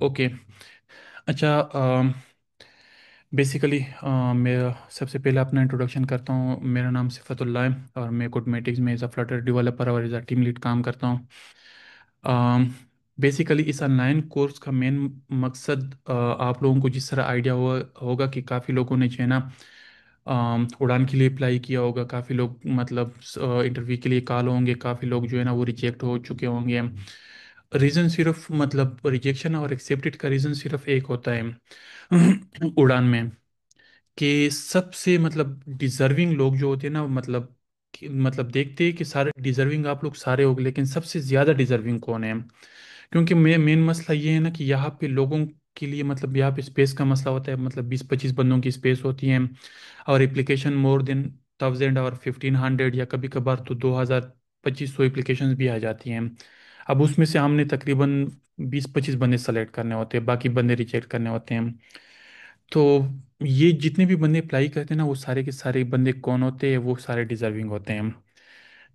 Okay. अच्छा। Basically मैं सबसे पहले अपना इंट्रोडक्शन करता हूँ। मेरा नाम सिफतुल्लाह है और मैं कोडमेटिक्स में एज अ फ्लटर डेवलपर और एज अ टीम लीड काम करता हूँ। बेसिकली इस ऑनलाइन कोर्स का मेन मकसद, आप लोगों को जिस तरह आइडिया होगा कि काफ़ी लोगों ने जो है ना उड़ान के लिए अप्लाई किया होगा, काफ़ी लोग मतलब इंटरव्यू के लिए कॉल होंगे, काफ़ी लोग जो है ना वो रिजेक्ट हो चुके होंगे। रीज़न सिर्फ मतलब रिजेक्शन और एक्सेप्टेड का रीज़न सिर्फ एक होता है उड़ान में, कि सबसे मतलब डिजर्विंग लोग जो होते हैं ना, मतलब मतलब देखते हैं कि सारे डिजर्विंग आप लोग सारे हो गए, लेकिन सबसे ज़्यादा डिजर्विंग कौन है। क्योंकि मेन मसला ये है ना कि यहाँ पे लोगों के लिए मतलब यहाँ पे स्पेस का मसला होता है, मतलब 20-25 बंदों की स्पेस होती है और एप्लीकेशन मोर देन 1000 और 1500 या कभी कभार तो 2000 2500 एप्लीकेशन भी आ जाती हैं। अब उसमें से हमने तकरीबन 20-25 बंदे सेलेक्ट करने होते हैं, बाकी बंदे रिजेक्ट करने होते हैं। तो ये जितने भी बंदे अप्लाई करते हैं ना, वो सारे के सारे बंदे कौन होते हैं, वो सारे डिजर्विंग होते हैं।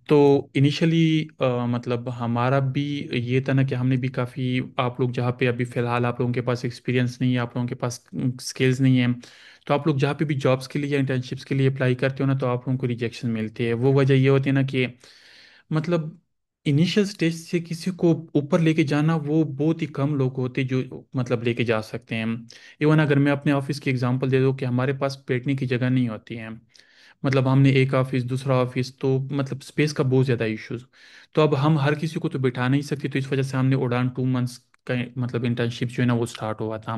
तो इनिशियली मतलब हमारा भी ये था ना कि हमने भी काफ़ी, आप लोग जहाँ पे अभी फ़िलहाल आप लोगों के पास एक्सपीरियंस नहीं है, आप लोगों के पास स्किल्स नहीं है, तो आप लोग जहाँ पे भी जॉब्स के लिए या इंटर्नशिप्स के लिए अप्लाई करते हो ना, तो आप लोगों को रिजेक्शन मिलती है। वो वजह ये होती है ना कि मतलब इनिशियल स्टेज से किसी को ऊपर लेके जाना, वो बहुत ही कम लोग होते हैं जो मतलब लेके जा सकते हैं। इवन अगर मैं अपने ऑफिस की एग्जांपल दे दूँ कि हमारे पास बैठने की जगह नहीं होती है, मतलब हमने एक ऑफिस दूसरा ऑफिस, तो मतलब स्पेस का बहुत ज़्यादा इश्यूज। तो अब हम हर किसी को तो बिठा नहीं सकते, तो इस वजह से हमने उड़ान 2 मंथ्स का मतलब इंटर्नशिप जो है ना वो स्टार्ट हुआ था।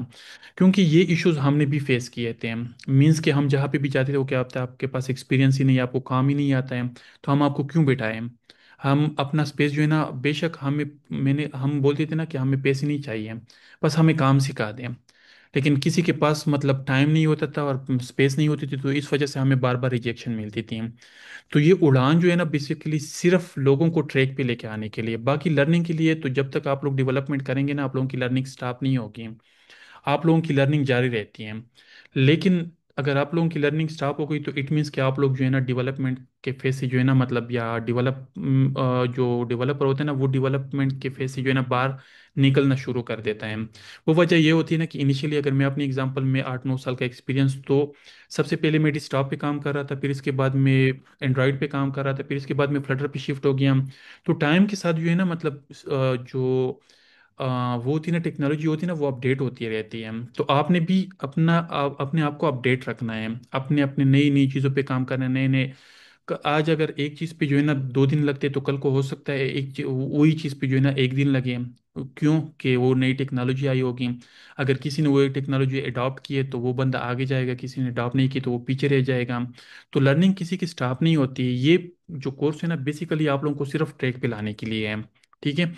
क्योंकि ये इश्यूज हमने भी फेस किए थे। मीन्स कि हम जहाँ पे भी जाते थे, वो क्या होता है, आपके पास एक्सपीरियंस ही नहीं है, आपको काम ही नहीं आता है, तो हम आपको क्यों बिठाएं। हम अपना स्पेस जो है ना, बेशक हमें हम बोलते थे ना कि हमें पैसे नहीं चाहिए, बस हमें काम सिखा दें। लेकिन किसी के पास मतलब टाइम नहीं होता था और स्पेस नहीं होती थी, तो इस वजह से हमें बार बार रिजेक्शन मिलती थी। तो ये उड़ान जो है ना बेसिकली सिर्फ लोगों को ट्रैक पे लेके आने के लिए, बाकी लर्निंग के लिए तो जब तक आप लोग डेवलपमेंट करेंगे ना, आप लोगों की लर्निंग स्टॉप नहीं होगी, आप लोगों की लर्निंग जारी रहती है। लेकिन अगर आप लोगों की लर्निंग स्टॉप हो गई, तो इट मीन्स कि आप लोग जो है ना डेवलपमेंट के फेज से जो है ना, मतलब या जो डेवलपर होते हैं ना, वो डेवलपमेंट के फेज से जो है ना बाहर निकलना शुरू कर देता है। वो वजह ये होती है ना कि इनिशियली अगर मैं अपनी एग्जांपल में 8-9 साल का एक्सपीरियंस, तो सबसे पहले मैं डेस्कटॉप पे काम कर रहा था, फिर इसके बाद मैं एंड्रॉयड पे काम कर रहा था, फिर इसके बाद मैं फ्लटर पे शिफ्ट हो गया। तो टाइम के साथ जो है ना, मतलब जो वो होती है ना, टेक्नोलॉजी होती है ना, वो अपडेट होती रहती है। तो आपने भी अपने आप को अपडेट रखना है, अपने अपने नई नई चीज़ों पे काम करना है, नए नए। आज अगर एक चीज़ पे जो है ना 2 दिन लगते हैं, तो कल को हो सकता है वही चीज़ पे जो है ना एक दिन लगे। क्यों? कि वो नई टेक्नोलॉजी आई होगी। अगर किसी ने वो टेक्नोलॉजी अडॉप्ट की है, तो वो बंदा आगे जाएगा, किसी ने अडॉप्ट नहीं की तो वो पीछे रह जाएगा। तो लर्निंग किसी की स्टॉप नहीं होती है। ये जो कोर्स है ना, बेसिकली आप लोगों को सिर्फ ट्रैक पे लाने के लिए है। ठीक है।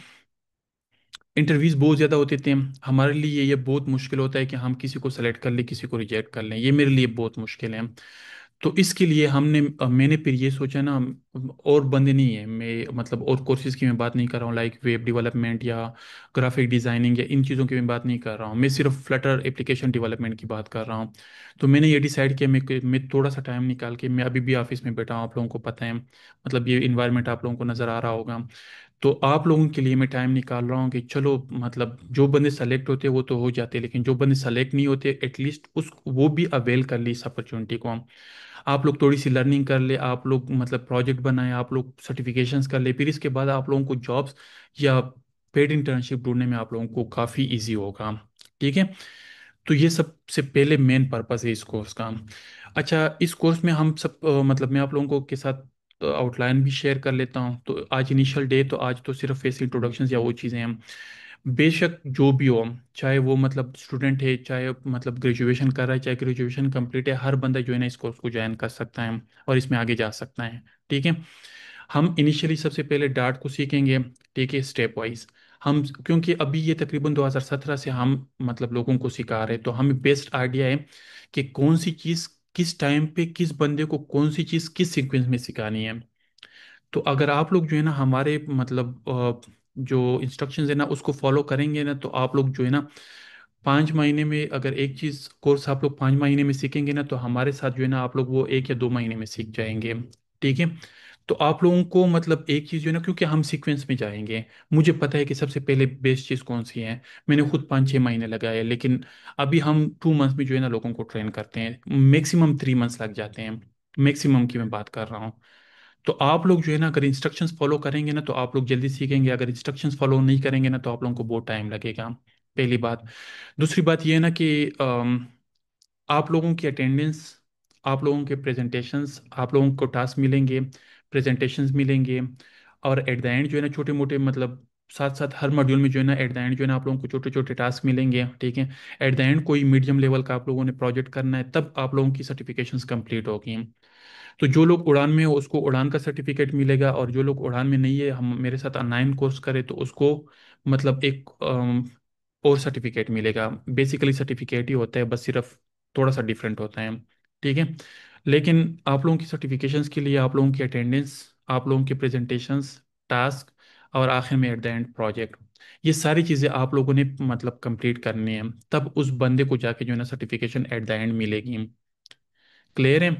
इंटरव्यूज बहुत ज़्यादा होते थे। हमारे लिए ये बहुत मुश्किल होता है कि हम किसी को सेलेक्ट कर लें, किसी को रिजेक्ट कर लें, ये मेरे लिए बहुत मुश्किल है। तो इसके लिए मैंने फिर ये सोचा ना, और बंदे नहीं है, मैं मतलब और कोर्सेज की मैं बात नहीं कर रहा हूँ, लाइक वेब डेवलपमेंट या ग्राफिक डिज़ाइनिंग या इन चीज़ों की मैं बात नहीं कर रहा हूँ, मैं सिर्फ फ्लटर एप्लीकेशन डेवलपमेंट की बात कर रहा हूँ। तो मैंने ये डिसाइड किया, मैं थोड़ा सा टाइम निकाल के, मैं अभी भी ऑफिस में बैठा हूँ, आप लोगों को पता है, मतलब ये इन्वायरमेंट आप लोगों को नज़र आ रहा होगा। तो आप लोगों के लिए मैं टाइम निकाल रहा हूँ कि चलो, मतलब जो बंदे सेलेक्ट होते हैं वो तो हो जाते हैं, लेकिन जो बंदे सेलेक्ट नहीं होते, एटलीस्ट उस वो भी अवेल कर ली इस अपॉर्चुनिटी को। आप लोग थोड़ी सी लर्निंग कर ले, आप लोग मतलब प्रोजेक्ट बनाए, आप लोग सर्टिफिकेशंस कर ले, फिर इसके बाद आप लोगों को जॉब्स या पेड इंटर्नशिप ढूंढने में आप लोगों को काफ़ी इजी होगा। ठीक है। तो ये सबसे पहले मेन पर्पस है इस कोर्स का। अच्छा, इस कोर्स में हम सब मतलब मैं आप लोगों को के साथ आउटलाइन भी शेयर कर लेता हूँ। तो आज इनिशियल डे, तो आज तो सिर्फ फेस इंट्रोडक्शन या वो चीज़ें हैं। बेशक जो भी हो, चाहे वो मतलब स्टूडेंट है, चाहे मतलब ग्रेजुएशन कर रहा है, चाहे ग्रेजुएशन कंप्लीट है, हर बंदा जो है ना इस कोर्स को ज्वाइन कर सकता है और इसमें आगे जा सकता है। ठीक है। हम इनिशियली सबसे पहले डार्ट को सीखेंगे। ठीक है, स्टेप वाइज। हम क्योंकि अभी ये तकरीबन 2017 से हम मतलब लोगों को सिखा रहे हैं, तो हमें बेस्ट आइडिया है कि कौन सी चीज़ किस टाइम पे किस बंदे को कौन सी चीज़ किस सीक्वेंस में सिखानी है। तो अगर आप लोग जो है ना हमारे मतलब जो इंस्ट्रक्शंस है ना उसको फॉलो करेंगे ना, तो आप लोग जो है ना 5 महीने में, अगर एक चीज़ कोर्स आप लोग 5 महीने में सीखेंगे ना, तो हमारे साथ जो है ना आप लोग वो 1 या 2 महीने में सीख जाएंगे। ठीक है। तो आप लोगों को मतलब एक चीज़ जो है ना, क्योंकि हम सीक्वेंस में जाएंगे, मुझे पता है कि सबसे पहले बेस्ट चीज़ कौन सी है। मैंने खुद 5-6 महीने लगाए, लेकिन अभी हम 2 मंथ में जो है ना लोगों को ट्रेन करते हैं, मैक्सिमम 3 मंथ्स लग जाते हैं, मैक्सिमम की मैं बात कर रहा हूँ। तो आप लोग जो है ना अगर इंस्ट्रक्शंस फॉलो करेंगे ना तो आप लोग जल्दी सीखेंगे, अगर इंस्ट्रक्शंस फॉलो नहीं करेंगे ना तो आप लोगों को बहुत टाइम लगेगा, पहली बात। दूसरी बात ये है ना कि आप लोगों की अटेंडेंस, आप लोगों के प्रेजेंटेशंस, आप लोगों को टास्क मिलेंगे, प्रेजेंटेशंस मिलेंगे, और एट द एंड जो है ना छोटे मोटे मतलब साथ साथ हर मॉड्यूल में जो है ना एट द एंड जो है ना आप लोगों को छोटे छोटे टास्क मिलेंगे, ठीक है। एट द एंड कोई मीडियम लेवल का आप लोगों ने प्रोजेक्ट करना है, तब आप लोगों की सर्टिफिकेशंस कंप्लीट होगी। तो जो लोग उड़ान में हो उसको उड़ान का सर्टिफिकेट मिलेगा, और जो लोग उड़ान में नहीं है, हम मेरे साथ 9 कोर्स करे तो उसको मतलब एक और सर्टिफिकेट मिलेगा। बेसिकली सर्टिफिकेट ही होता है, बस सिर्फ थोड़ा सा डिफरेंट होता है, ठीक है। लेकिन आप लोगों की सर्टिफिकेशंस के लिए आप लोगों की अटेंडेंस, आप लोगों के प्रेजेंटेशंस, टास्क, और आखिर में एट द एंड प्रोजेक्ट, ये सारी चीज़ें आप लोगों ने मतलब कंप्लीट करनी है, तब उस बंदे को जाके जो है ना सर्टिफिकेशन एट द एंड मिलेगी। क्लियर है?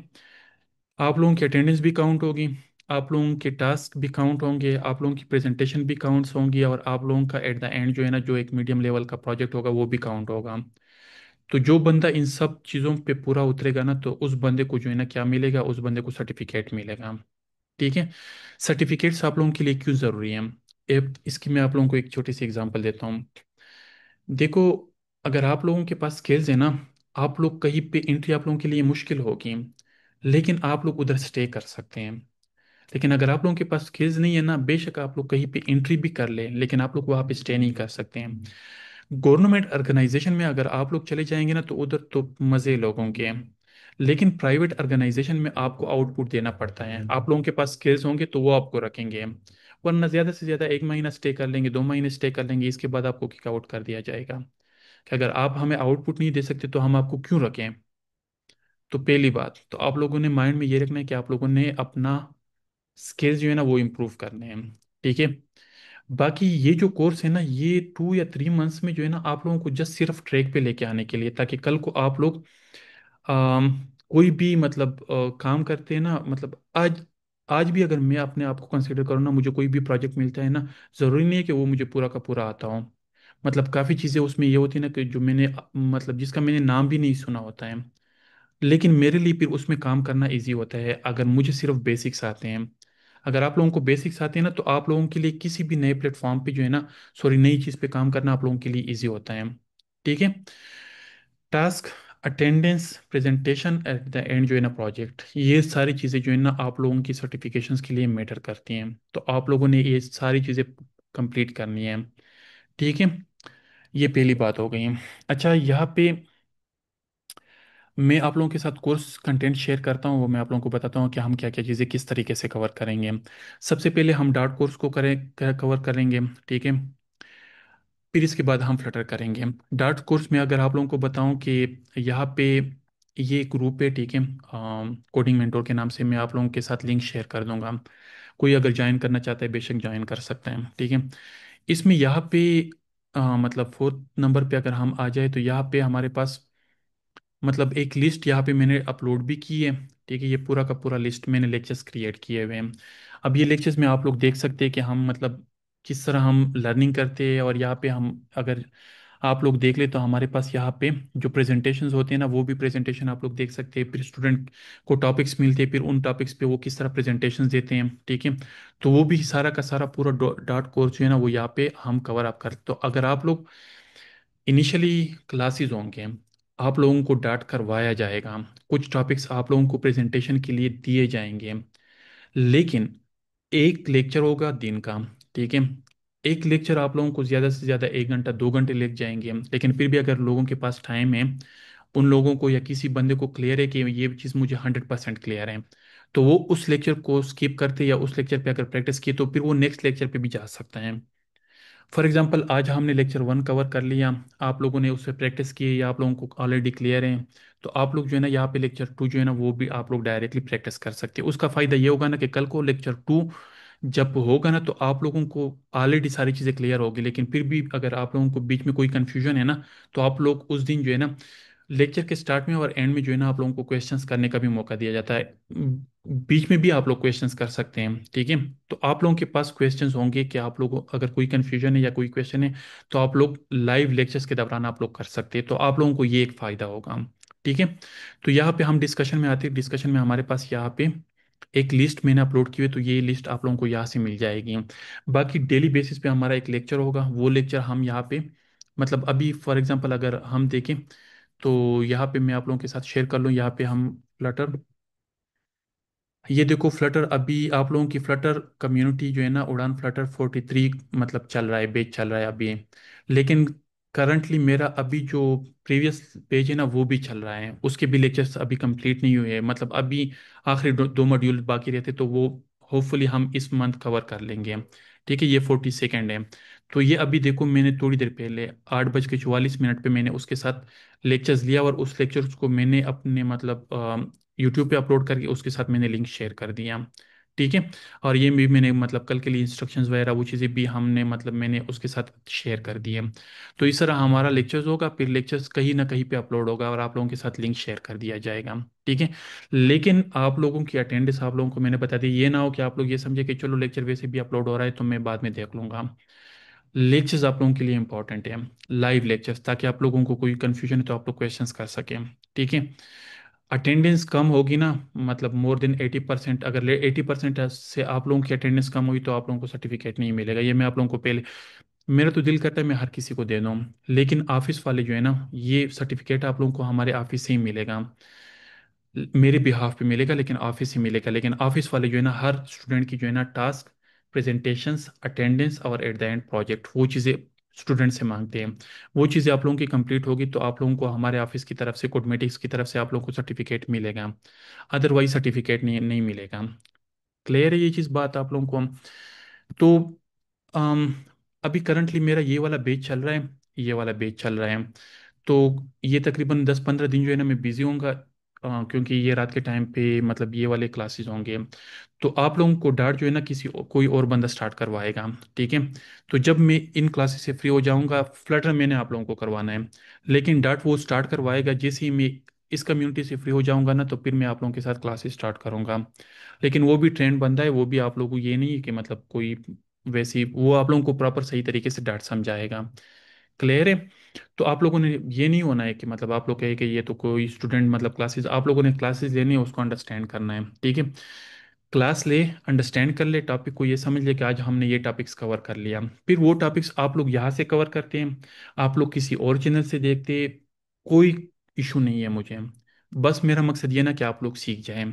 आप लोगों की अटेंडेंस भी काउंट होगी, आप लोगों के टास्क भी काउंट होंगे, आप लोगों की प्रेजेंटेशन भी काउंट्स होंगी, और आप लोगों का एट द एंड जो है ना जो एक मीडियम लेवल का प्रोजेक्ट होगा वो भी काउंट होगा। तो जो बंदा इन सब चीज़ों पे पूरा उतरेगा ना तो उस बंदे को जो है ना क्या मिलेगा, उस बंदे को सर्टिफिकेट मिलेगा, ठीक है। सर्टिफिकेट्स आप लोगों के लिए क्यों ज़रूरी है, इसकी मैं आप लोगों को एक छोटी सी एग्जांपल देता हूँ। देखो, अगर आप लोगों के पास स्किल्स है ना, आप लोग कहीं पे एंट्री आप लोगों के लिए मुश्किल होगी, लेकिन आप लोग उधर स्टे कर सकते हैं। लेकिन अगर आप लोगों के पास स्किल्स नहीं है ना, बेशक आप लोग कहीं पे एंट्री भी कर ले, लेकिन आप लोग वहाँ पे स्टे नहीं कर सकते हैं। गवर्नमेंट ऑर्गेनाइजेशन में अगर आप लोग चले जाएंगे ना तो उधर तो मज़े लोगों के हैं, लेकिन प्राइवेट ऑर्गेनाइजेशन में आपको आउटपुट देना पड़ता है। आप लोगों के पास स्किल्स होंगे तो वो आपको रखेंगे, वरना ज़्यादा से ज़्यादा 1 महीना स्टे कर लेंगे, 2 महीने स्टे कर लेंगे, इसके बाद आपको किक आउट कर दिया जाएगा कि अगर आप हमें आउटपुट नहीं दे सकते तो हम आपको क्यों रखें। तो पहली बात तो आप लोगों ने माइंड में ये रखना है कि आप लोगों ने अपना स्किल्स जो है ना वो इम्प्रूव करने हैं, ठीक है। बाकी ये जो कोर्स है ना, ये 2 या 3 मंथ्स में जो है ना आप लोगों को जस्ट सिर्फ ट्रैक पे लेके आने के लिए, ताकि कल को आप लोग कोई भी मतलब काम करते हैं ना, मतलब आज आज भी अगर मैं अपने आप को कंसिडर करूँ ना, मुझे कोई भी प्रोजेक्ट मिलता है ना, ज़रूरी नहीं है कि वो मुझे पूरा का पूरा आता हो। मतलब काफ़ी चीज़ें उसमें ये होती है ना कि जो मैंने मतलब जिसका मैंने नाम भी नहीं सुना होता है, लेकिन मेरे लिए फिर उसमें काम करना इजी होता है अगर मुझे सिर्फ बेसिक्स आते हैं। अगर आप लोगों को बेसिक्स आते हैं ना तो आप लोगों के लिए किसी भी नए प्लेटफॉर्म पे जो है ना, सॉरी, नई चीज़ पे काम करना आप लोगों के लिए इजी होता है, ठीक है। Task, attendance, presentation, at the end जो है ना प्रोजेक्ट, ये सारी चीज़ें जो है ना आप लोगों की सर्टिफिकेशंस के लिए मैटर करती हैं, तो आप लोगों ने ये सारी चीज़ें कंप्लीट करनी है, ठीक है। ये पहली बात हो गई। अच्छा, यहाँ पे मैं आप लोगों के साथ कोर्स कंटेंट शेयर करता हूँ, वो मैं आप लोगों को बताता हूँ कि हम क्या क्या चीज़ें किस तरीके से कवर करेंगे। सबसे पहले हम डार्ट कोर्स को कवर करेंगे, ठीक है। फिर इसके बाद हम फ्लटर करेंगे। डार्ट कोर्स में अगर आप लोगों को बताऊं कि यहाँ पे ये एक ग्रुप है, ठीक है, कोडिंग मेंटोर के नाम से, मैं आप लोगों के साथ लिंक शेयर कर दूंगा। कोई अगर ज्वाइन करना चाहता है बेशक ज्वाइन कर सकते हैं, ठीक है। इसमें यहाँ पे मतलब 4th नंबर पे अगर हम आ जाए तो यहाँ पे हमारे पास मतलब एक लिस्ट यहाँ पे मैंने अपलोड भी की है, ठीक है। ये पूरा का पूरा लिस्ट मैंने लेक्चर्स क्रिएट किए हुए हैं। अब ये लेक्चर्स में आप लोग देख सकते हैं कि हम मतलब किस तरह हम लर्निंग करते हैं, और यहाँ पे हम अगर आप लोग देख ले तो हमारे पास यहाँ पे जो प्रेजेंटेशंस होते हैं ना, वो भी प्रेजेंटेशन आप लोग देख सकते हैं। फिर स्टूडेंट को टॉपिक्स मिलते हैं, फिर उन टॉपिक्स पे वो किस तरह प्रेजेंटेशंस देते हैं, ठीक है। तो वो भी सारा का सारा पूरा डॉट कोर्स जो है ना वो यहाँ पे हम कवर अप करते। तो अगर आप लोग इनिशियली क्लासेस होंगे, आप लोगों को डांट करवाया जाएगा, कुछ टॉपिक्स आप लोगों को प्रेजेंटेशन के लिए दिए जाएंगे, लेकिन एक लेक्चर होगा दिन का, ठीक है। एक लेक्चर आप लोगों को ज़्यादा से ज़्यादा 1 घंटा 2 घंटे लग जाएंगे, लेकिन फिर भी अगर लोगों के पास टाइम है, उन लोगों को या किसी बंदे को क्लियर है कि ये चीज़ मुझे 100% क्लियर है, तो वो उस लेक्चर को स्किप करते या उस लेक्चर पे अगर प्रैक्टिस किए तो फिर वो नेक्स्ट लेक्चर पे भी जा सकता है। फॉर एग्जाम्पल आज हमने लेक्चर 1 कवर कर लिया, आप लोगों ने उससे प्रैक्टिस की या आप लोगों को ऑलरेडी क्लियर है, तो आप लोग जो है ना यहाँ पे लेक्चर 2 जो है ना वो भी आप लोग डायरेक्टली प्रैक्टिस कर सकते हैं। उसका फ़ायदा ये होगा ना कि कल को लेक्चर 2 जब होगा ना तो आप लोगों को ऑलरेडी सारी चीज़ें क्लियर होगी, लेकिन फिर भी अगर आप लोगों को बीच में कोई कन्फ्यूजन है ना, तो आप लोग उस दिन जो है ना लेक्चर के स्टार्ट में और एंड में जो है ना आप लोगों को क्वेश्चंस करने का भी मौका दिया जाता है। बीच में भी आप लोग क्वेश्चंस कर सकते हैं, ठीक है। तो आप लोगों के पास क्वेश्चंस होंगे कि आप लोगों को अगर कोई कंफ्यूजन है या कोई क्वेश्चन है, तो आप लोग लाइव लेक्चर्स के दौरान आप लोग कर सकते हैं, तो आप लोगों को ये एक फ़ायदा होगा, ठीक है। तो यहाँ पे हम डिस्कशन में आते हैं। डिस्कशन में हमारे पास यहाँ पे एक लिस्ट मैंने अपलोड की हुई है, तो ये लिस्ट आप लोगों को यहाँ से मिल जाएगी। बाकी डेली बेसिस पे हमारा एक लेक्चर होगा, वो लेक्चर हम यहाँ पे मतलब अभी फॉर एग्जांपल अगर हम देखें, तो यहाँ पे मैं आप लोगों के साथ शेयर कर लूँ। यहाँ पे हम फ्लटर, ये देखो फ्लटर, अभी आप लोगों की फ्लटर कम्युनिटी जो है ना, उड़ान फ्लटर 43 मतलब चल रहा है, बेच चल रहा है अभी। लेकिन करंटली मेरा अभी जो प्रीवियस पेज है ना वो भी चल रहा है, उसके भी लेक्चर्स अभी कंप्लीट नहीं हुए हैं, मतलब अभी आखिरी दो मॉड्यूल बाकी रहते, तो वो होपफुली हम इस मंथ कवर कर लेंगे, ठीक है। ये 42nd है। तो ये अभी देखो मैंने थोड़ी देर पहले 8:44 पे मैंने उसके साथ लेक्चर्स लिया, और उस लेक्चर्स को मैंने अपने मतलब यूट्यूब पे अपलोड करके उसके साथ मैंने लिंक शेयर कर दिया, ठीक है। और ये भी मैंने मतलब कल के लिए इंस्ट्रक्शंस वगैरह वो चीज़ें भी हमने मतलब मैंने उसके साथ शेयर कर दी है। तो इस तरह हमारा लेक्चर्स होगा, फिर लेक्चर्स कहीं ना कहीं पे अपलोड होगा और आप लोगों के साथ लिंक शेयर कर दिया जाएगा, ठीक है। लेकिन आप लोगों की अटेंडेंस आप लोगों को मैंने बता दी, ये ना हो कि आप लोग ये समझे कि चलो लेक्चर वैसे भी अपलोड हो रहा है तो मैं बाद में देख लूंगा। लेक्चर्स आप लोगों के लिए इंपॉर्टेंट है, लाइव लेक्चर्स, ताकि आप लोगों को कोई कंफ्यूजन है तो आप लोग क्वेश्चंस कर सकें, ठीक है। अटेंडेंस कम होगी ना, मतलब मोर देन 80%, अगर 80% से आप लोगों की अटेंडेंस कम हुई तो आप लोगों को सर्टिफिकेट नहीं मिलेगा। ये मैं आप लोगों को पहले, मेरा तो दिल करता है मैं हर किसी को दे दूँ, लेकिन ऑफिस वाले जो है ना, ये सर्टिफिकेट आप लोगों को हमारे ऑफिस से ही मिलेगा, मेरे बिहाफ पे मिलेगा, लेकिन ऑफिस से मिलेगा। लेकिन ऑफिस वाले जो है ना, हर स्टूडेंट की जो है ना टास्क, प्रेजेंटेशंस, अटेंडेंस और एट द एंड प्रोजेक्ट, वो चीज़ें स्टूडेंट से मांगते हैं। वो चीज़ें आप लोगों की कंप्लीट होगी तो आप लोगों को हमारे ऑफिस की तरफ से, कोडमेटिक्स की तरफ से आप लोगों को सर्टिफिकेट मिलेगा, अदरवाइज सर्टिफिकेट नहीं मिलेगा। क्लियर है ये चीज़ बात आप लोगों को? तो अम, अभी करंटली मेरा ये वाला बैच चल रहा है, ये वाला बैच चल रहा है। तो ये तकरीबन 10-15 दिन जो है ना मैं बिजी होऊंगा, क्योंकि ये रात के टाइम पे मतलब ये वाले क्लासेस होंगे। तो आप लोगों को डार्ट जो है ना कोई और बंदा स्टार्ट करवाएगा, ठीक है। तो जब मैं इन क्लासेस से फ्री हो जाऊंगा, फ्लटर मैंने आप लोगों को करवाना है, लेकिन डार्ट वो स्टार्ट करवाएगा जैसे ही मैं इस कम्युनिटी से फ्री हो जाऊंगा ना, तो फिर मैं आप लोगों के साथ क्लासेस स्टार्ट करूंगा। लेकिन वो भी ट्रेंड बंदा है, वो भी आप लोगों को ये नहीं है कि मतलब कोई वैसे ही, वो आप लोगों को प्रॉपर सही तरीके से डार्ट समझाएगा। क्लियर है? तो आप लोगों ने ये नहीं होना है कि मतलब आप लोग कहे कि ये तो कोई स्टूडेंट मतलब क्लासेस, आप लोगों ने क्लासेस लेनी है, उसको अंडरस्टैंड करना है, ठीक है। क्लास ले, अंडरस्टैंड कर ले टॉपिक को, ये समझ ले कि आज हमने ये टॉपिक्स कवर कर लिया, फिर वो टॉपिक्स आप लोग यहाँ से कवर करते हैं, आप लोग किसी और चैनल से देखते, कोई इशू नहीं है मुझे। बस मेरा मकसद ये ना कि आप लोग सीख जाएं,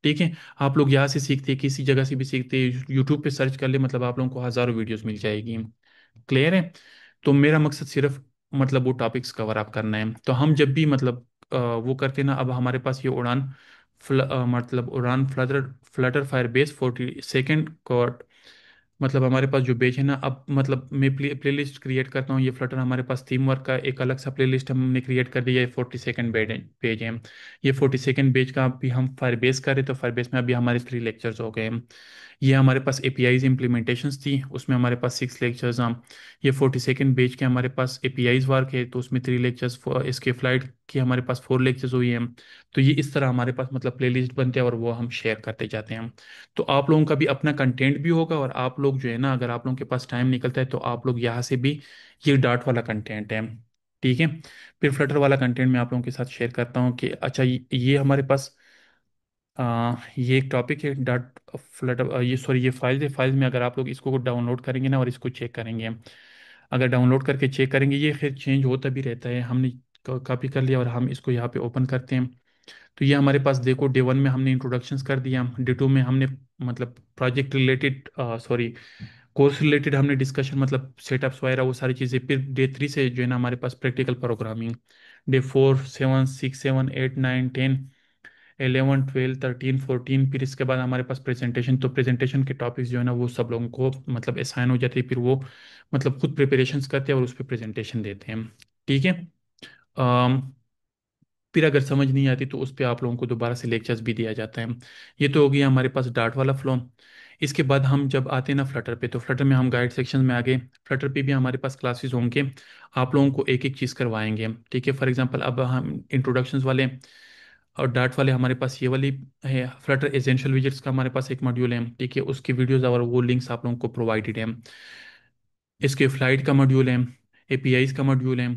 ठीक है। आप लोग यहाँ से सीखते, किसी जगह से भी सीखते, यूट्यूब पे सर्च कर ले, मतलब आप लोगों को हज़ारों वीडियोस मिल जाएगी। क्लियर है? तो मेरा मकसद सिर्फ मतलब वो टॉपिक्स कवर अप करना है। तो हम जब भी मतलब वो करते हैं ना, अब हमारे पास ये उड़ान मतलब उड़ान Flutter Flutter fire base 42nd code, मतलब हमारे पास जो पेज है ना, अब मतलब मैं प्लेलिस्ट क्रिएट करता हूँ। ये फ्लटर हमारे पास थीम वर्क का एक अलग सा प्लेलिस्ट हमने क्रिएट कर दिया है। 42nd पेज है। ये 42nd पेज का अभी हम फायर बेस कर रहे, तो फायर बेस में अभी हमारे 3 लेक्चर्स हो गए हैं। ये हमारे पास एपीआईज इम्प्लीमेंटेशंस थी, उसमें हमारे पास 6 लेक्चर्स हैं। ये 42nd पेज के हमारे पास एपीआईज वर्क है, तो उसमें 3 लेक्चर्स, इसके फ्लाइट की हमारे पास 4 लेक्चर्स हुई हैं। तो ये इस तरह हमारे पास मतलब प्लेलिस्ट बनते हैं और वो हम शेयर करते जाते हैं। तो आप लोगों का भी अपना कंटेंट भी होगा, और आप लोग जो है ना, अगर आप लोगों के पास टाइम निकलता है तो आप लोग यहाँ से भी, ये डार्ट वाला कंटेंट है, ठीक है। फिर फ्लटर वाला कंटेंट मैं आप लोगों के साथ शेयर करता हूँ कि अच्छा ये हमारे पास ये एक टॉपिक है डॉट फ्लटर, ये सॉरी ये फाइल है। फाइल में अगर आप लोग इसको डाउनलोड करेंगे ना और इसको चेक करेंगे, अगर डाउनलोड करके चेक करेंगे, ये फिर चेंज होता भी रहता है। हमने कॉपी कर लिया और हम इसको यहाँ पे ओपन करते हैं। तो ये हमारे पास देखो, डे 1 में हमने इंट्रोडक्शंस कर दिया, डे 2 में हमने मतलब project related, sorry course related हमने डिस्कशन मतलब सेटअप्स वगैरह वो सारी चीज़ें। फिर डे 3 से जो है ना हमारे पास प्रैक्टिकल प्रोग्रामिंग, डे 4 7 6 7 8 9 10 11 12 13 14, फिर इसके बाद हमारे पास प्रेजेंटेशन। तो प्रेजेंटेशन के टॉपिक्स जो है ना वो सब लोगों को मतलब असाइन हो जाती है, फिर वो मतलब खुद प्रिपरेशंस करते हैं और उस पर प्रेजेंटेशन देते हैं, ठीक है। फिर अगर समझ नहीं आती तो उस पर आप लोगों को दोबारा से लेक्चर्स भी दिया जाता है। ये तो हो गया हमारे पास डार्ट वाला फ्लो। इसके बाद हम जब आते हैं ना फ्लटर पे, तो फ्लटर में हम गाइड सेक्शन में आ गए। फ्लटर पे भी हमारे पास क्लासेस होंगे, आप लोगों को एक एक चीज़ करवाएंगे। ठीक है, फॉर एग्जांपल अब हम इंट्रोडक्शंस वाले और डार्ट वाले हमारे पास ये वाली है। फ्लटर एसेंशियल विजेट्स का हमारे पास एक मॉड्यूल है, ठीक है, उसकी वीडियोस और वो लिंक्स आप लोगों को प्रोवाइडेड है। इसके फ्लाइट का मॉड्यूल है, एपीआईज का मॉड्यूल है,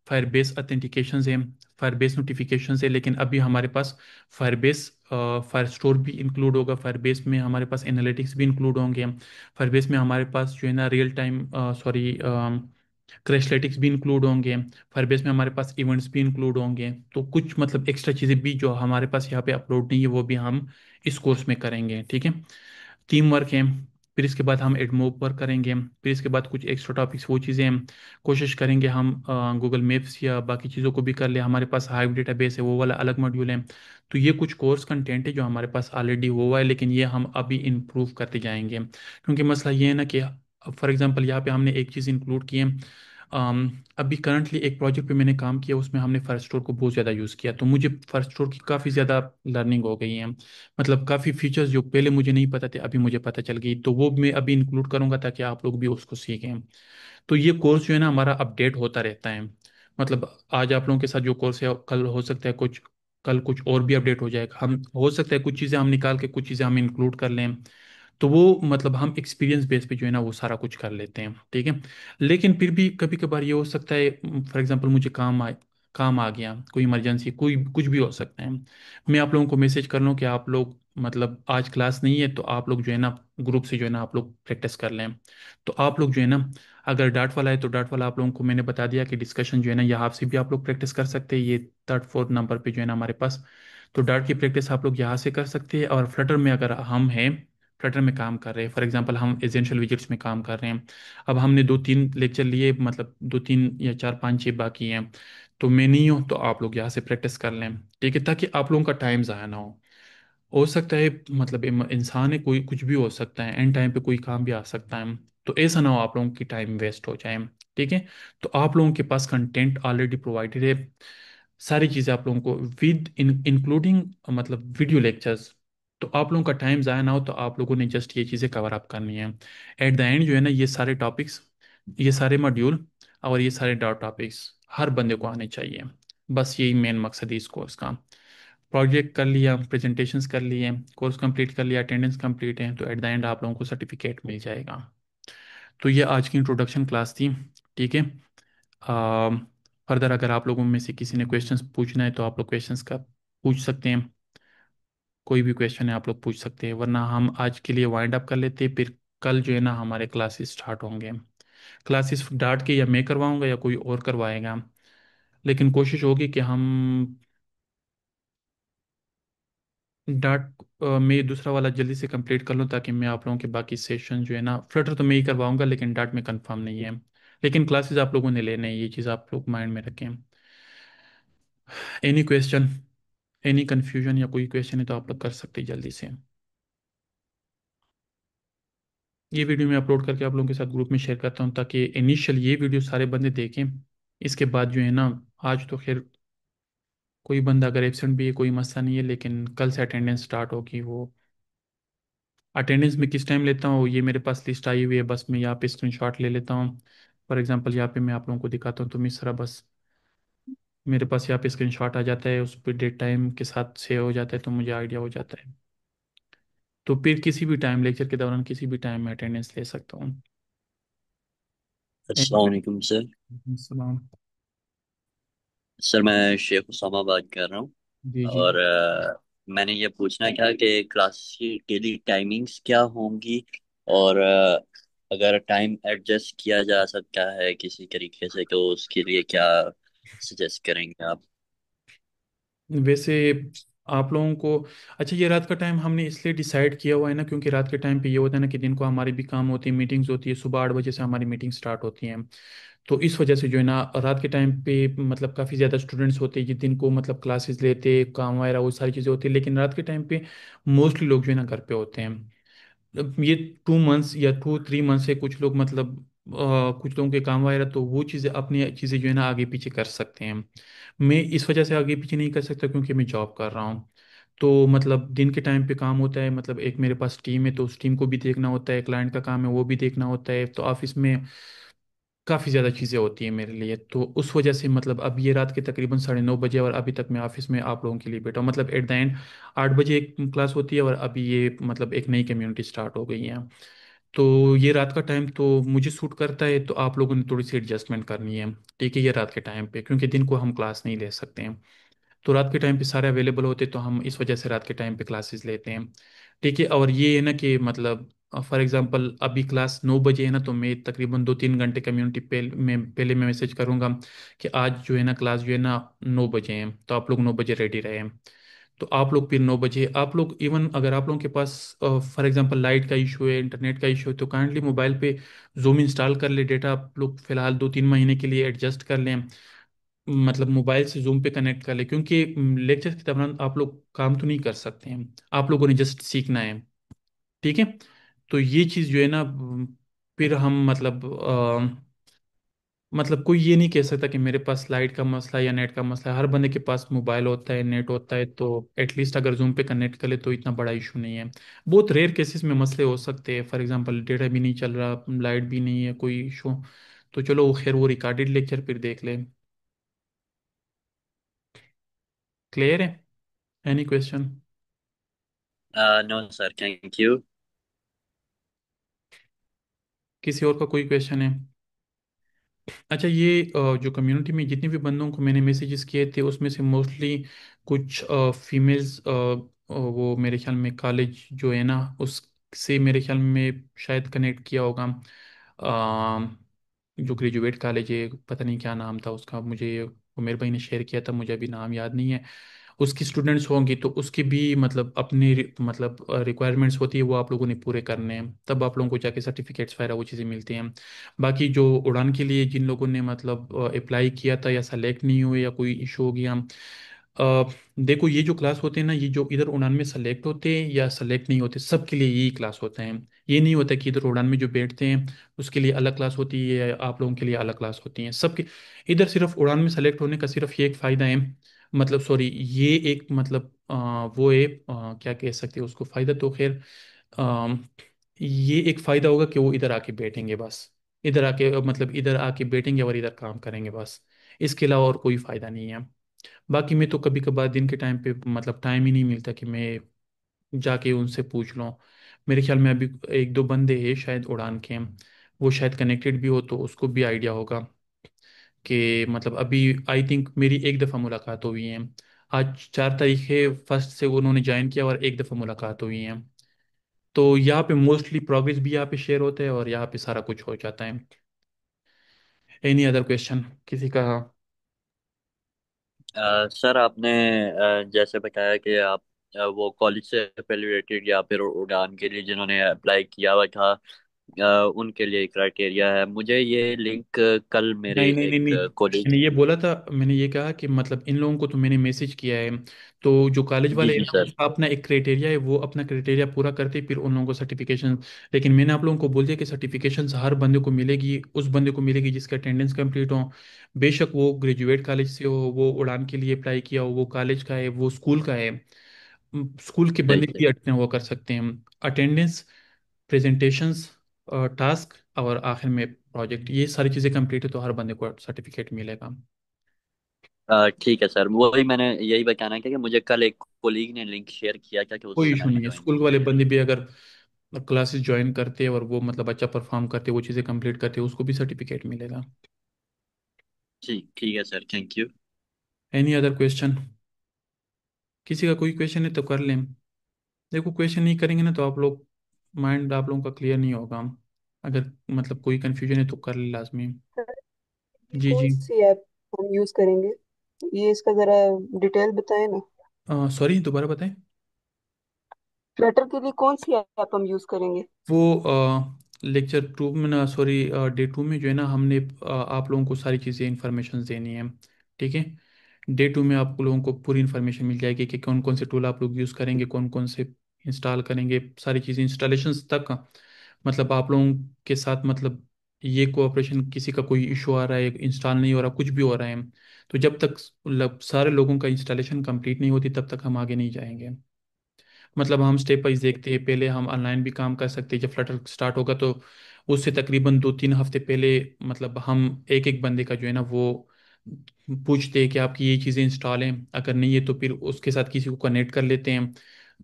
फायरबेस ऑथेंटिकेशन है, फायरबेस नोटिफिकेशन है। लेकिन अभी हमारे पास फायरबेस फायर स्टोर भी इंक्लूड होगा, फायरबेस में हमारे पास एनालिटिक्स भी इंक्लूड होंगे, फायरबेस में हमारे पास जो है ना रियल टाइम सॉरी क्रैशलेटिक्स भी इंक्लूड होंगे, फायरबेस में हमारे पास इवेंट्स भी इंक्लूड होंगे। तो कुछ मतलब एक्स्ट्रा चीज़ें भी जो हमारे पास यहाँ पे अपलोड नहीं है वो भी हम इस कोर्स में करेंगे। ठीक है, टीम वर्क है। फिर इसके बाद हम एडमोब वर्क करेंगे। फिर इसके बाद कुछ एक्स्ट्रा टॉपिक्स वो चीज़ें हम कोशिश करेंगे हम गूगल मैप्स या बाकी चीज़ों को भी कर ले। हमारे पास हाइव डेटाबेस है, वो वाला अलग मॉड्यूल है। तो ये कुछ कोर्स कंटेंट है जो हमारे पास ऑलरेडी हुआ है, लेकिन ये हम अभी इम्प्रूव करते जाएंगे। क्योंकि मसला ये है ना कि फॉर एग्जांपल यहाँ पे हमने एक चीज़ इंक्लूड की है। अभी करंटली एक प्रोजेक्ट पे मैंने काम किया, उसमें हमने फर्स्ट स्टोर को बहुत ज़्यादा यूज़ किया, तो मुझे फर्स्ट स्टोर की काफ़ी ज़्यादा लर्निंग हो गई है। मतलब काफ़ी फीचर्स जो पहले मुझे नहीं पता थे अभी मुझे पता चल गई, तो वो मैं अभी इंक्लूड करूँगा ताकि आप लोग भी उसको सीखें। तो ये कोर्स जो है ना हमारा अपडेट होता रहता है। मतलब आज आप लोगों के साथ जो कोर्स है, कल हो सकता है कुछ, कल कुछ और भी अपडेट हो जाएगा। हम हो सकता है कुछ चीज़ें हम निकाल के कुछ चीज़ें हम इंक्लूड कर लें। तो वो मतलब हम एक्सपीरियंस बेस पे जो है ना वो सारा कुछ कर लेते हैं। ठीक है, लेकिन फिर भी कभी कभार ये हो सकता है, फॉर एग्जांपल मुझे काम आ गया, कोई इमरजेंसी, कोई कुछ भी हो सकता है। मैं आप लोगों को मैसेज कर लूँ कि आप लोग मतलब आज क्लास नहीं है, तो आप लोग जो है ना ग्रुप से जो है ना आप लोग प्रैक्टिस कर लें। तो आप लोग जो है ना, अगर डार्ट वाला है तो डार्ट वाला आप लोगों को मैंने बता दिया कि डिस्कशन जो है ना यहाँ से भी आप लोग प्रैक्टिस कर सकते हैं, ये थर्ड फोर्थ नंबर पे जो है ना हमारे पास। तो डार्ट की प्रैक्टिस आप लोग यहाँ से कर सकते हैं। और फ्लटर में अगर हम हैं, फ्लटर में काम कर रहे हैं, फॉर एग्जांपल हम एसेंशियल विजेट्स में काम कर रहे हैं, अब हमने 2-3 लेक्चर लिए, मतलब 2-3 या 4-5-6 बाकी हैं, तो मैं नहीं हूँ तो आप लोग यहाँ से प्रैक्टिस कर लें। ठीक है, ताकि आप लोगों का टाइम ज़ाया ना हो सकता है मतलब इंसान है, कोई कुछ भी हो सकता है, एंड टाइम पे कोई काम भी आ सकता है, तो ऐसा ना हो आप लोगों की टाइम वेस्ट हो जाए। ठीक है, तो आप लोगों के पास कंटेंट ऑलरेडी प्रोवाइडेड है, सारी चीज़ें आप लोगों को विद इंक्लूडिंग मतलब वीडियो लेक्चर्स। तो आप लोगों का टाइम ज़ाया ना हो, तो आप लोगों ने जस्ट ये चीज़ें कवर अप करनी है। एट द एंड जो है ना ये सारे टॉपिक्स, ये सारे मॉड्यूल और ये सारे डाउट टॉपिक्स हर बंदे को आने चाहिए। बस यही मेन मकसद है इस कोर्स का। प्रोजेक्ट कर लिया, प्रेजेंटेशंस कर लिए, कोर्स कंप्लीट कर लिया, अटेंडेंस कंप्लीट है, तो एट द एंड आप लोगों को सर्टिफिकेट मिल जाएगा। तो ये आज की इंट्रोडक्शन क्लास थी। ठीक है, फर्दर अगर आप लोगों में से किसी ने क्वेश्चंस पूछना है तो आप लोग क्वेश्चंस का पूछ सकते हैं। कोई भी क्वेश्चन है आप लोग पूछ सकते हैं, वरना हम आज के लिए वाइंड अप कर लेते हैं। फिर कल जो है ना हमारे क्लासेस स्टार्ट होंगे। क्लासेस डांट के या मैं करवाऊंगा या कोई और करवाएगा, लेकिन कोशिश होगी कि हम डार्ट मैं दूसरा वाला जल्दी से कंप्लीट कर लूँ, ताकि मैं आप लोगों के बाकी सेशन जो है ना, फ्लटर तो मैं ही करवाऊंगा लेकिन डार्ट में कंफर्म नहीं है। लेकिन क्लासेस आप लोगों ने लेने हैं, ये चीज़ आप लोग माइंड में रखें। एनी क्वेश्चन, एनी कन्फ्यूजन या कोई क्वेश्चन है तो आप लोग कर सकते हैं जल्दी से। ये वीडियो मैं अपलोड करके आप लोगों के साथ ग्रुप में शेयर करता हूँ, ताकि इनिशियल ये वीडियो सारे बंदे देखें। इसके बाद जो है ना, आज तो खैर कोई बंदा अगर एबसेंट भी है कोई मसला नहीं है, लेकिन कल से अटेंडेंस स्टार्ट होगी। वो अटेंडेंस में किस टाइम लेता हूँ, ये मेरे पास लिस्ट आई हुई है, बस मैं यहाँ पे स्क्रीनशॉट ले लेता हूँ। फॉर एग्जांपल यहाँ पे मैं आप लोगों को दिखाता हूँ, तो इस तरह बस मेरे पास यहाँ पे स्क्रीनशॉट आ जाता है, उस पर डेट टाइम के साथ सेव हो जाता है, तो मुझे आइडिया हो जाता है। तो फिर किसी भी टाइम लेक्चर के दौरान किसी भी टाइम में अटेंडेंस ले सकता हूँ। अस्सलाम वालेकुम सर। सलाम। सर मैं शेख उसामा बात कर रहा हूँ। जी जी। और मैंने ये पूछना था कि क्लास की डेली टाइमिंग्स क्या होंगी, और अगर टाइम एडजस्ट किया जा सकता है किसी तरीके से तो उसके लिए क्या सजेस्ट करेंगे आप? वैसे आप लोगों को, अच्छा ये रात का टाइम हमने इसलिए डिसाइड किया हुआ है ना, क्योंकि रात के टाइम पे ये होता है ना कि दिन को हमारी भी काम होती है, मीटिंग्स होती है, सुबह 8 बजे से हमारी मीटिंग स्टार्ट होती है। तो इस वजह से जो है ना रात के टाइम पे मतलब काफ़ी ज़्यादा स्टूडेंट्स होते हैं, जिस दिन को मतलब क्लासेस लेते काम वगैरह वो सारी चीज़ें होती है, लेकिन रात के टाइम पे मोस्टली लोग जो है ना घर पे होते हैं। अब ये 2 मंथ्स या 2-3 मंथ से कुछ लोग मतलब कुछ लोगों के काम वगैरह, तो वो चीज़ें अपनी चीज़ें जो है ना आगे पीछे कर सकते हैं। मैं इस वजह से आगे पीछे नहीं कर सकता क्योंकि मैं जॉब कर रहा हूँ। तो मतलब दिन के टाइम पे काम होता है, मतलब एक मेरे पास टीम है तो उस टीम को भी देखना होता है, क्लाइंट का काम है वो भी देखना होता है, तो ऑफिस में काफ़ी ज़्यादा चीज़ें होती हैं मेरे लिए। तो उस वजह से मतलब अब ये रात के तकरीबन 9:30 बजे और अभी तक मैं ऑफिस में आप लोगों के लिए बैठा हूँ। मतलब एट द एंड 8 बजे एक क्लास होती है और अभी ये मतलब एक नई कम्युनिटी स्टार्ट हो गई है। तो ये रात का टाइम तो मुझे सूट करता है, तो आप लोगों ने थोड़ी सी एडजस्टमेंट करनी है। ठीक है, ये रात के टाइम पे क्योंकि दिन को हम क्लास नहीं ले सकते हैं, तो रात के टाइम पे सारे अवेलेबल होते तो हम इस वजह से रात के टाइम पे क्लासेस लेते हैं। ठीक है, और ये है ना कि मतलब फॉर एग्जांपल अभी क्लास 9 बजे है ना, तो मैं तकरीबन 2-3 घंटे कम्युनिटी में पहले मैं मैसेज करूंगा कि आज जो है ना क्लास जो है ना 9 बजे है, तो आप लोग 9 बजे रेडी रहे। तो आप लोग फिर 9 बजे आप लोग इवन अगर आप लोगों के पास फॉर एग्जांपल लाइट का इशू है, इंटरनेट का इशू है, तो काइंडली मोबाइल पे जूम इंस्टॉल कर ले, डेटा आप लोग फिलहाल 2-3 महीने के लिए एडजस्ट कर लें, मतलब मोबाइल से जूम पे कनेक्ट कर ले, क्योंकि लेक्चर के दौरान आप लोग काम तो नहीं कर सकते हैं, आप लोगों ने जस्ट सीखना है। ठीक है, तो ये चीज़ जो है ना फिर हम मतलब कोई ये नहीं कह सकता कि मेरे पास लाइट का मसला है या नेट का मसला है, हर बंदे के पास मोबाइल होता है, नेट होता है, तो एटलीस्ट अगर जूम पे कनेक्ट कर ले तो इतना बड़ा इशू नहीं है। बहुत रेयर केसेस में मसले हो सकते हैं, फॉर एग्जांपल डेटा भी नहीं चल रहा, लाइट भी नहीं है, कोई इशू, तो चलो वो खैर वो रिकॉर्डेड लेक्चर फिर देख ले। क्लियर है? Any question? No sir, thank you. किसी और का कोई क्वेश्चन है? अच्छा, ये जो कम्युनिटी में जितने भी बंदों को मैंने मैसेजेस किए थे उसमें से मोस्टली कुछ फीमेल्स, वो मेरे ख्याल में कॉलेज जो है ना उससे मेरे ख्याल में शायद कनेक्ट किया होगा। जो ग्रेजुएट कॉलेज है, पता नहीं क्या नाम था उसका, मुझे वो मेरे भाई ने शेयर किया था, मुझे अभी नाम याद नहीं है। उसकी स्टूडेंट्स होंगी तो उसकी भी मतलब अपनी मतलब रिक्वायरमेंट्स होती है, वो आप लोगों ने पूरे करने हैं, तब आप लोगों को जाके सर्टिफिकेट्स वगैरह वो चीज़ें मिलती हैं। बाकी जो उड़ान के लिए जिन लोगों ने मतलब अप्लाई किया था या सेलेक्ट नहीं हुए या कोई इशू हो गया, देखो ये जो क्लास होते हैं ना, ये जो इधर उड़ान में सेलेक्ट होते हैं या सेलेक्ट नहीं होते, सबके लिए यही क्लास होते हैं। ये नहीं होता कि इधर उड़ान में जो बैठते हैं उसके लिए अलग क्लास होती है या आप लोगों के लिए अलग क्लास होती है, सबके। इधर सिर्फ उड़ान में सेलेक्ट होने का सिर्फ ये एक फ़ायदा है, मतलब सॉरी ये एक मतलब वो है, क्या कह सकते हैं उसको, फ़ायदा तो खैर अ, ये एक फ़ायदा होगा कि वो इधर आके बैठेंगे बस, इधर आके मतलब इधर आके बैठेंगे और इधर काम करेंगे बस, इसके अलावा और कोई फ़ायदा नहीं है। बाकी मैं तो कभी कभार दिन के टाइम पे मतलब टाइम ही नहीं मिलता कि मैं जाके उनसे पूछ लूँ। मेरे ख्याल में अभी एक दो बंदे हैं शायद उड़ान के हैं, वो शायद कनेक्टेड भी हो तो उसको भी आइडिया होगा कि मतलब अभी आई थिंक मेरी एक दफ़ा मुलाकात हुई है। आज 4 तारीख है, फर्स्ट से उन्होंने ज्वाइन किया और एक दफ़ा मुलाकात हुई है। तो यहाँ पे मोस्टली प्रोग्रेस भी यहाँ पे शेयर होता है और यहाँ पे सारा कुछ हो जाता है। एनी अदर क्वेश्चन किसी का? सर आपने जैसे बताया कि आप वो कॉलेज से रिलेटेड या फिर उड़ान के लिए जिन्होंने अप्लाई किया हुआ था, उनके लिए क्राइटेरिया है। मुझे ये लिंक कल मेरे नहीं नहीं नहीं नहीं, एक मैंने कॉलेज। ये बोला था, मैंने ये कहा कि मतलब इन लोगों को तो मैंने मैसेज किया है, तो जो कॉलेज जी वाले हैं जी ना सर। उसका अपना एक क्राइटेरिया है, वो अपना क्राइटेरिया पूरा करते फिर उन लोगों को सर्टिफिकेशन। लेकिन मैंने आप लोगों को बोल दिया कि सर्टिफिकेशन हर बंदे को मिलेगी, उस बंदे को मिलेगी जिसका अटेंडेंस कंप्लीट हो, बेशक वो ग्रेजुएट कॉलेज से हो, वो उड़ान के लिए अप्लाई किया हो, वो कॉलेज का है, वो स्कूल का है। स्कूल के बंदे ठीक है। भी अटेंड वो कर सकते हैं, अटेंडेंस, प्रेजेंटेशंस, टास्क और आखिर में प्रोजेक्ट, ये सारी चीज़ें कंप्लीट है तो हर बंदे को सर्टिफिकेट मिलेगा। ठीक है सर, वही मैंने यही बताना है कि मुझे कल एक कोलीग ने लिंक शेयर किया था कि कोई उससे इशू मैंने नहीं है, ज्वाइन स्कूल वाले किया। बंदे भी अगर क्लासेस ज्वाइन करते हैं और वो मतलब अच्छा परफॉर्म करते हैं, वो चीज़ें कंप्लीट करते हैं, उसको भी सर्टिफिकेट मिलेगा। ठीक है sir, thank you. Any other question? किसी का कोई क्वेश्चन है तो कर लें। देखो क्वेश्चन नहीं करेंगे ना तो आप लोग माइंड आप लोगों का क्लियर नहीं होगा, अगर मतलब कोई कंफ्यूजन है तो कर ले लाजमी। जी कौन जी। सी ऐप हम यूज करेंगे, ये इसका जरा डिटेल बताएं ना। सॉरी दोबारा बताएं। फ्लटर के लिए कौन सी ऐप हम यूज करेंगे? वो लेक्चर 2 में ना, सॉरी डे 2 में जो है ना हमने आप लोगों को सारी चीज़ें इंफॉर्मेशन देनी है। ठीक है, डे 2 में आप लोगों को पूरी इन्फॉर्मेशन मिल जाएगी कि कौन कौन से टूल आप लोग यूज़ करेंगे, कौन कौन से इंस्टॉल करेंगे, सारी चीज़ें इंस्टॉलेशंस तक मतलब आप लोगों के साथ मतलब ये कोऑपरेशन किसी का कोई इशू आ रहा है, इंस्टॉल नहीं हो रहा, कुछ भी हो रहा है, तो जब तक सारे लोगों का इंस्टॉलेशन कंप्लीट नहीं होती तब तक हम आगे नहीं जाएंगे। मतलब हम स्टेप वाइज देखते हैं, पहले हम ऑनलाइन भी काम कर सकते हैं। जब फ्लटर स्टार्ट होगा तो उससे तकरीबन 2-3 हफ्ते पहले मतलब हम एक एक बंदे का जो है ना वो पूछते हैं कि आपकी ये चीज़ें इंस्टॉल हैं, अगर नहीं है तो फिर उसके साथ किसी को कनेक्ट कर लेते हैं,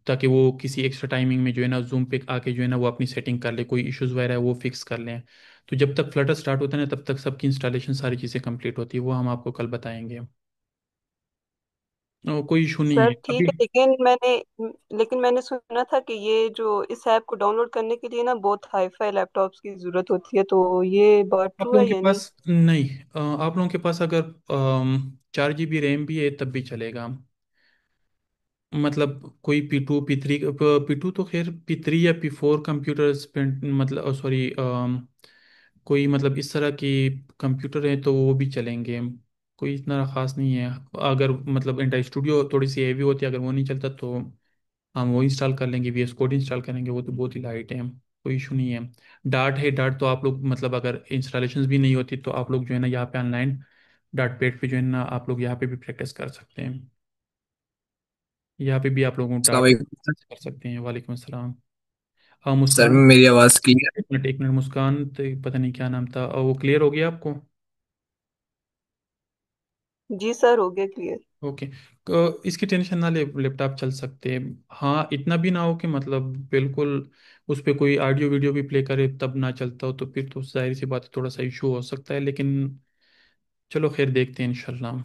ताकि वो किसी एक्स्ट्रा टाइमिंग में जो है ना जूम पे आके जो है ना वो अपनी सेटिंग कर ले, कोई इश्यूज वगैरह है वो फिक्स कर लें। तो जब तक फ्लटर स्टार्ट होता है ना तब तक सबकी इंस्टॉलेशन सारी चीज़ें कंप्लीट होती है, वो हम आपको कल बताएंगे। कोई इशू नहीं सर है ठीक अभी। है, लेकिन मैंने सुना था कि ये जो इस ऐप को डाउनलोड करने के लिए ना बहुत हाई फाई लैपटॉप्स की जरूरत होती है, तो ये बात आप ट्रू लोगों है के या नहीं? पास नहीं, आप लोगों के पास अगर 4 GB रैम भी है तब भी चलेगा। मतलब कोई P2 P3, P2 तो खैर P3 या P4 कंप्यूटर मतलब सॉरी, कोई मतलब इस तरह की कंप्यूटर है तो वो भी चलेंगे, कोई इतना ख़ास नहीं है। अगर मतलब एंड्रॉइड स्टूडियो थोड़ी सी हैवी होती है, अगर वो नहीं चलता तो हम वो इंस्टॉल कर लेंगे, VS कोड इंस्टॉल करेंगे, वो तो बहुत ही लाइट है, कोई इशू नहीं है। डार्ट है, डार्ट तो आप लोग मतलब अगर इंस्टॉलेशंस भी नहीं होती तो आप लोग जो है ना यहाँ पे ऑनलाइन डार्ट पैड पे जो है ना आप लोग यहाँ पे भी प्रैक्टिस कर सकते हैं। यहाँ पे भी आप लोगों को अस्सलाम डार्ट वालेकुम कर सकते हैं। वालेकुम अस्सलाम। हाँ सर, मुस्कान। मेरी आवाज़ क्लियर है? एक मिनट मुस्कान, तो पता नहीं क्या नाम था, और वो क्लियर हो गया आपको? जी सर, हो गया क्लियर। ओके। तो इसकी टेंशन ना ले, लैपटॉप चल सकते हैं। हाँ इतना भी ना हो कि मतलब बिल्कुल उस पर कोई ऑडियो वीडियो भी प्ले करे तब ना चलता हो, तो फिर तो जाहिर सी बात है थोड़ा सा इशू हो सकता है, लेकिन चलो खैर देखते हैं इंशाल्लाह।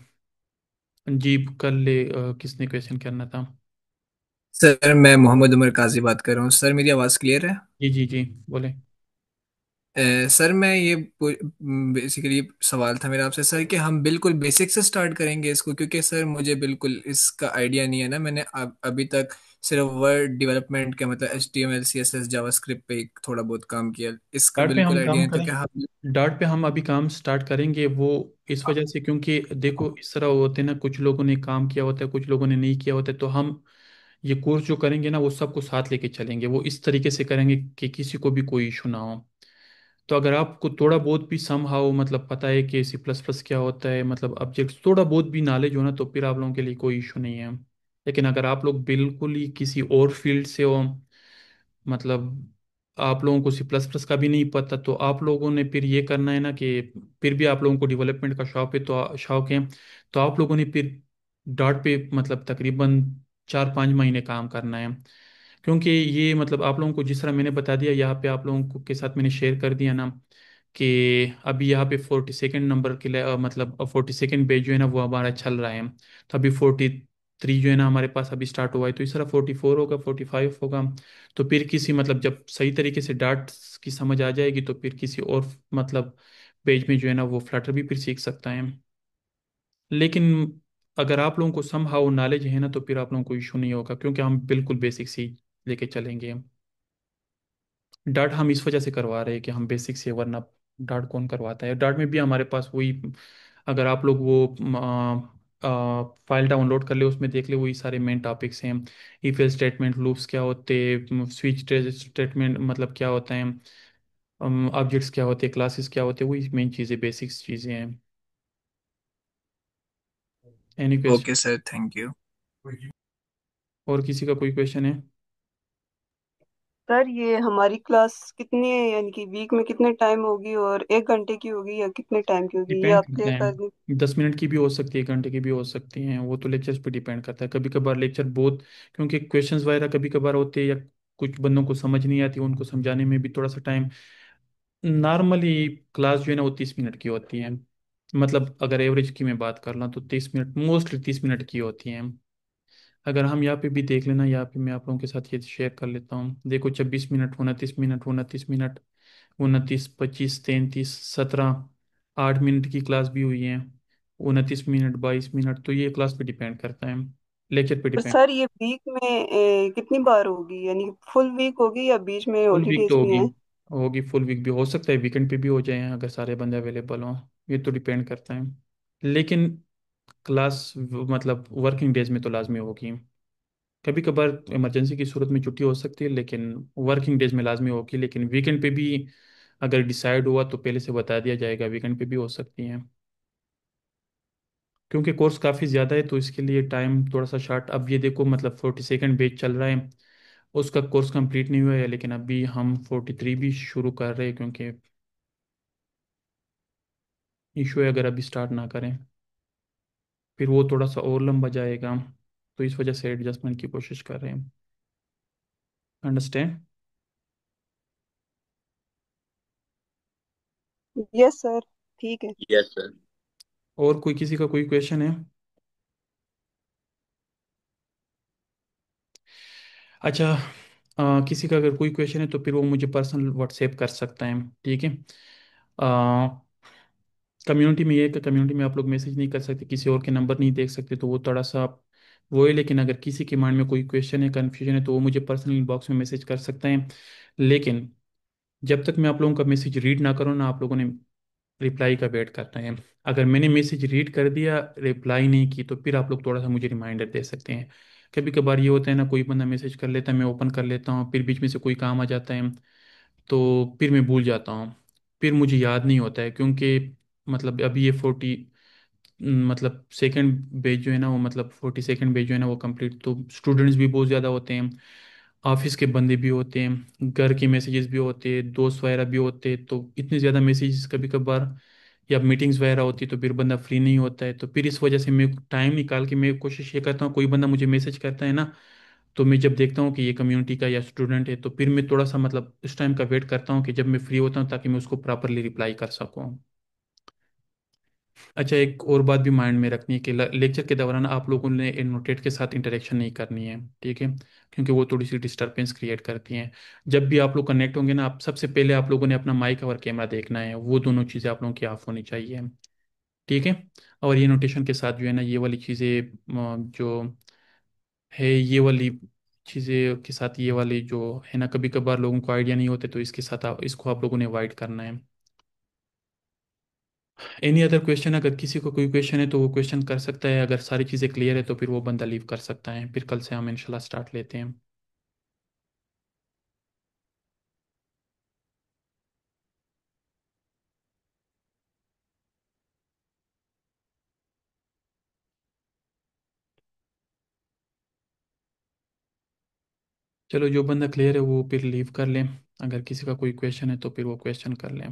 जी कल ले, किसने क्वेश्चन करना था? सर, मैं मोहम्मद उमर काजी बात कर रहा हूँ। सर, मेरी आवाज़ क्लियर है? जी जी जी, बोले। सर, मैं ये बेसिकली सवाल था मेरा आपसे सर कि हम बिल्कुल बेसिक से स्टार्ट करेंगे इसको, क्योंकि सर मुझे बिल्कुल इसका आइडिया नहीं है ना। मैंने अभी तक सिर्फ वर्ड डेवलपमेंट के मतलब HTML CSS जावास्क्रिप्ट पे थोड़ा बहुत काम किया, इसका डार्ट पे बिल्कुल हम आइडिया काम नहीं, तो क्या हम? करें, डार्ट पे हम अभी काम स्टार्ट करेंगे, वो इस वजह से क्योंकि देखो इस तरह होते हैं ना, कुछ लोगों ने काम किया होता है कुछ लोगों ने नहीं किया होता है, तो हम ये कोर्स जो करेंगे ना वो सबको साथ लेके चलेंगे, वो इस तरीके से करेंगे कि किसी को भी कोई इशू ना हो। तो अगर आपको थोड़ा बहुत भी सम हाउ मतलब पता है कि C++ क्या होता है, मतलब ऑब्जेक्ट्स थोड़ा बहुत भी नॉलेज हो ना, तो फिर आप लोगों के लिए कोई इशू नहीं है। लेकिन अगर आप लोग बिल्कुल ही किसी और फील्ड से हो, मतलब आप लोगों को C++ का भी नहीं पता, तो आप लोगों ने फिर ये करना है ना कि फिर भी आप लोगों को डेवलपमेंट का शौक है, तो आप लोगों ने फिर डॉट पे मतलब तकरीबन 4-5 महीने काम करना है। क्योंकि ये मतलब आप लोगों को जिस तरह मैंने बता दिया यहाँ पे, आप लोगों को के साथ मैंने शेयर कर दिया ना कि अभी यहाँ पे 42nd नंबर के लिए मतलब 42nd पेज जो है ना वो हमारा चल रहा है। तो अभी 43 जो है ना हमारे पास अभी स्टार्ट हुआ है, तो इस तरह 44 होगा, 45 होगा। तो फिर किसी मतलब जब सही तरीके से डाट की समझ आ जाएगी तो फिर किसी और मतलब पेज में जो है ना वो फ्लटर भी फिर सीख सकता है। लेकिन अगर आप लोगों को सम हाउ नॉलेज है ना तो फिर आप लोगों को इशू नहीं होगा, क्योंकि हम बिल्कुल बेसिक से ही लेके चलेंगे। डार्ट हम इस वजह से करवा रहे हैं कि हम बेसिक से, वरना डार्ट कौन करवाता है? डार्ट में भी हमारे पास वही, अगर आप लोग वो फाइल डाउनलोड कर ले उसमें देख ले, वही सारे मेन टॉपिक्स हैं। इफ एल्स स्टेटमेंट, लूप्स क्या होते हैं, स्विच स्टेटमेंट मतलब क्या होता है, ऑब्जेक्ट्स क्या होते हैं, क्लासेस क्या होते हैं, वही मेन चीज़ें बेसिक्स चीज़ें हैं। Any question? Okay sir, thank you. और किसी का कोई क्वेश्चन है? सर ये हमारी क्लास कितनी है, यानी कि वीक में कितने टाइम होगी, और 1 घंटे की होगी या कितने टाइम की होगी, ये डिपेंड आप करता क्लियर है, कर दें। 10 मिनट की भी हो सकती है, 1 घंटे की भी हो सकती हैं, वो तो लेक्चर्स पे डिपेंड करता है। कभी कभार लेक्चर बहुत, क्योंकि क्वेश्चंस वगैरह कभी कभार होते हैं या कुछ बंदों को समझ नहीं आती, उनको समझाने में भी थोड़ा सा टाइम। नॉर्मली क्लास जो है ना वो 30 मिनट की होती है, मतलब अगर एवरेज की मैं बात कर लूँ तो 30 मिनट, मोस्टली 30 मिनट की होती हैं। अगर हम यहाँ पे भी देख लेना, यहाँ पे मैं आप लोगों के साथ ये शेयर कर लेता हूँ, देखो 26 मिनट, 29 मिनट, 29 मिनट, 29, 25, 33, 17, 8 मिनट की क्लास भी हुई है, 29 मिनट, 22 मिनट, तो ये क्लास पे डिपेंड करता है, लेक्चर पे तो डिपेंड। सर ये वीक में कितनी बार होगी, यानी फुल वीक होगी या बीच में फुल वीक हॉलीडेज तो भी होगी, हैं? होगी फुल वीक भी हो सकता है, वीकेंड पे भी हो जाए अगर सारे बंदे अवेलेबल हों, ये तो डिपेंड करता है। लेकिन क्लास मतलब वर्किंग डेज में तो लाजमी होगी। कभी कभार इमरजेंसी की सूरत में छुट्टी हो सकती है, लेकिन वर्किंग डेज में लाजमी होगी। लेकिन वीकेंड पे भी अगर डिसाइड हुआ तो पहले से बता दिया जाएगा, वीकेंड पे भी हो सकती हैं। क्योंकि कोर्स काफ़ी ज़्यादा है तो इसके लिए टाइम थोड़ा सा शार्ट। अब ये देखो मतलब 42nd बैच चल रहा है, उसका कोर्स कंप्लीट नहीं हुआ है, लेकिन अभी हम 43 भी शुरू कर रहे हैं, क्योंकि इशू है अगर अभी स्टार्ट ना करें फिर वो थोड़ा सा और लंबा जाएगा। तो इस वजह से एडजस्टमेंट की कोशिश कर रहे हैं। अंडरस्टैंड? यस सर, ठीक है। Yes sir. और कोई किसी का कोई क्वेश्चन है? अच्छा, किसी का अगर कोई क्वेश्चन है तो फिर वो मुझे पर्सनल व्हाट्सएप कर सकता है, ठीक है। कम्युनिटी में ये है कि कम्युनिटी में आप लोग मैसेज नहीं कर सकते, किसी और के नंबर नहीं देख सकते, तो वो थोड़ा सा वो है। लेकिन अगर किसी के माइंड में कोई क्वेश्चन है, कन्फ्यूजन है, तो वो मुझे पर्सनल इनबॉक्स में मैसेज कर सकते हैं। लेकिन जब तक मैं आप लोगों का मैसेज रीड ना करूँ ना, आप लोगों ने रिप्लाई का वेट करना है। अगर मैंने मैसेज रीड कर दिया, रिप्लाई नहीं की, तो फिर आप लोग थोड़ा सा मुझे रिमाइंडर दे सकते हैं। कभी कभार ये होता है ना, कोई बंदा मैसेज कर लेता है, मैं ओपन कर लेता हूँ, फिर बीच में से कोई काम आ जाता है, तो फिर मैं भूल जाता हूँ, फिर मुझे याद नहीं होता है। क्योंकि मतलब अभी ये 40 मतलब सेकंड बैच जो है ना वो, मतलब 42nd बैच जो है ना वो कंप्लीट, तो स्टूडेंट्स भी बहुत ज़्यादा होते हैं, ऑफिस के बंदे भी होते हैं, घर के मैसेजेस भी होते हैं, दोस्त वगैरह भी होते हैं, तो इतने ज़्यादा मैसेजेस कभी कभार, या मीटिंग्स वगैरह होती है, तो फिर बंदा फ्री नहीं होता है। तो फिर इस वजह से मैं टाइम निकाल के मैं कोशिश ये करता हूँ, कोई बंदा मुझे मैसेज करता है ना, तो मैं जब देखता हूँ कि ये कम्युनिटी का या स्टूडेंट है, तो फिर मैं थोड़ा सा मतलब उस टाइम का वेट करता हूँ कि जब मैं फ्री होता हूँ, ताकि मैं उसको प्रॉपरली रिप्लाई कर सकूँ। अच्छा, एक और बात भी माइंड में रखनी है कि लेक्चर के दौरान आप लोगों ने एनोटेट के साथ इंटरेक्शन नहीं करनी है, ठीक है, क्योंकि वो थोड़ी सी डिस्टरबेंस क्रिएट करती हैं। जब भी आप लोग कनेक्ट होंगे ना, आप सबसे पहले आप लोगों ने अपना माइक और कैमरा देखना है, वो दोनों चीज़ें आप लोगों की ऑफ होनी चाहिए, ठीक है। और ये नोटेशन के साथ जो है ना, ये वाली चीज़ें जो है, ये वाली चीज़ें के साथ ये वाली जो है ना, कभी कभार लोगों को आइडिया नहीं होते, तो इसके साथ इसको आप लोगों ने अवॉइड करना है। Any other question? अगर किसी को कोई क्वेश्चन है तो वो क्वेश्चन कर सकता है, अगर सारी चीज़ें क्लियर है तो फिर वो बंदा लीव कर सकता है, फिर कल से हम इंशाल्लाह स्टार्ट लेते हैं। चलो, जो बंदा क्लियर है वो फिर लीव कर लें, अगर किसी का कोई क्वेश्चन है तो फिर वो क्वेश्चन कर लें।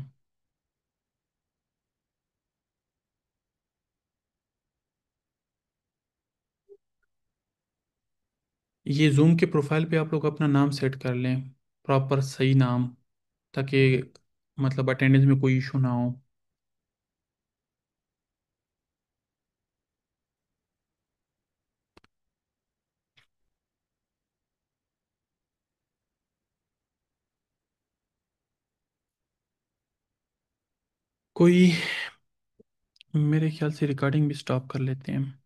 ये जूम के प्रोफाइल पे आप लोग अपना नाम सेट कर लें, प्रॉपर सही नाम, ताकि मतलब अटेंडेंस में कोई इशू ना हो। कोई, मेरे ख्याल से रिकॉर्डिंग भी स्टॉप कर लेते हैं।